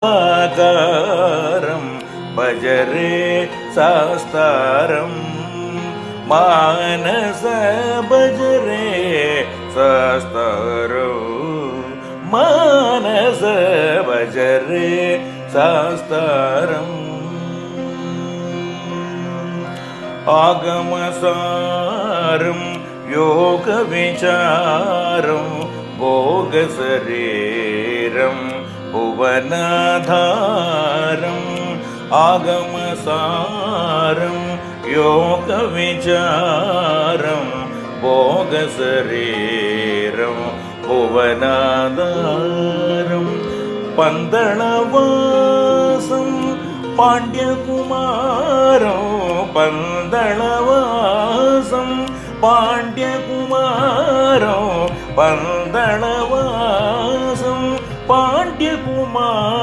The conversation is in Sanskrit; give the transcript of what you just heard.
आकारं भजरे शास्तारम् मानस भजरे शास्तारो मानस भजरे शास्तारम् आगमसारं योगविचारं भोगशरीरं भुवनाधारम् आगमसारं योगविचारं भोगशरीरं भुवनाधारं पन्दळवासं पाण्ड्यकुमारं पन्दळवासं पाण्ड्यकुमारं पन्दळवासं पाण्ड्यकुमारं